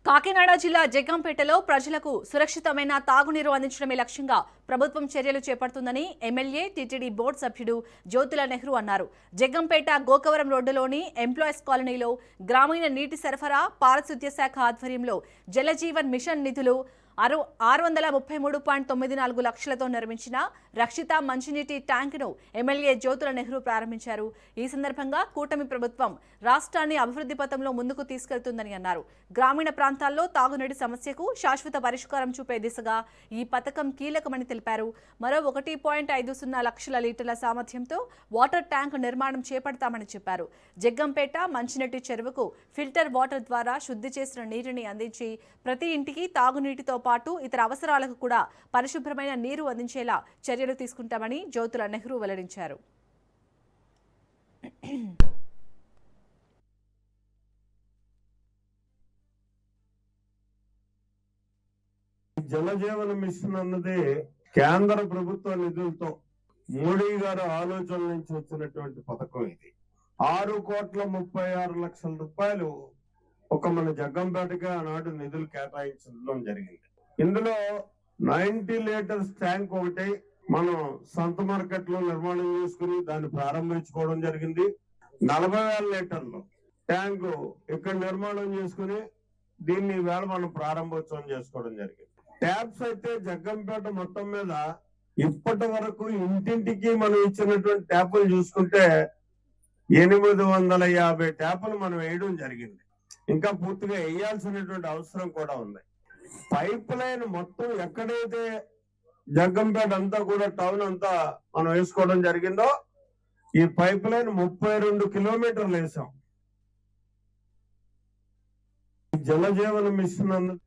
కాకినాడ జిల్లా జగ్గంపేటలో ప్రజలకు సురక్షితమైన తాగునీరు అందించడమే లక్ష్యంగా ప్రభుత్వం చర్యలు చేపడుతుందని ఎమ్మెల్యే టీటీడీ బోర్డు సభ్యుడు జ్యోతుల నెహ్రూ అన్నారు. జగ్గంపేట గోకవరం రోడ్డులోని ఎంప్లాయీస్ కాలనీలో గ్రామీణ నీటి సరఫరా పారిశుద్ధ్య శాఖ ఆధ్వర్యంలో జలజీవన్ మిషన్ నిధులు 633.94 లక్షలతో నిర్మించిన రక్షిత మంచినీటి ట్యాంకును ఎమ్మెల్యే జ్యోతుల నెహ్రూ ప్రారంభించారు. ఈ సందర్భంగా కూటమి ప్రభుత్వం రాష్ట్రాన్ని అభివృద్ధి పథంలో ముందుకు తీసుకెళ్తుందని అన్నారు. గ్రామీణ ప్రాంతాల్లో తాగునీటి సమస్యకు శాశ్వత పరిష్కారం చూపే దిశగా ఈ పథకం కీలకమని తెలిపారు. మరో 1.50 లక్షల లీటర్ల సామర్థ్యంతో వాటర్ ట్యాంకు నిర్మాణం చేపడతామని చెప్పారు. జగ్గంపేట మంచినీటి చెరువుకు ఫిల్టర్ వాటర్ ద్వారా శుద్ధి చేసిన నీటిని అందించి ప్రతి ఇంటికి తాగునీటితో పాటు ఇతర అవసరాలకు కూడా పరిశుభ్రమైన నీరు అందించేలా చర్యలు తీసుకుంటామని జ్యోతుల నెహ్రూ వెల్లడించారు. జలజీవన మిషన్ అన్నది కేంద్ర ప్రభుత్వ నిధులతో మోడీ గారు ఆలోచన నుంచి వచ్చినటువంటి పథకం. ఇది 6.36 కోట్ల ఒక మన జగ్గంపేటకి ఆనాడు నిధులు కేటాయించడం జరిగింది. ఇందులో 90 లీటర్స్ ట్యాంక్ ఒకటి మనం సంత మార్కెట్ లో నిర్మాణం చేసుకుని దాన్ని ప్రారంభించుకోవడం జరిగింది. 40,000 లీటర్లు ట్యాంకు ఇక్కడ నిర్మాణం చేసుకుని దీన్ని వేళ మనం ప్రారంభోత్సవం చేసుకోవడం జరిగింది. ట్యాప్స్ అయితే జగ్గంపేట మొత్తం మీద ఇప్పటి వరకు ఇంటింటికి మనం ఇచ్చినటువంటి ట్యాపులు చూసుకుంటే 850 ట్యాపులు మనం వేయడం జరిగింది. ఇంకా పూర్తిగా వేయాల్సినటువంటి అవసరం కూడా ఉంది. పైప్ లైన్ మొత్తం ఎక్కడైతే జగ్గంపేట అంతా కూడా టౌన్ అంతా మనం వేసుకోవడం జరిగిందో ఈ పైప్ లైన్ 32 కిలోమీటర్లు వేసాం. జలజీవన మిషన్ అన్నది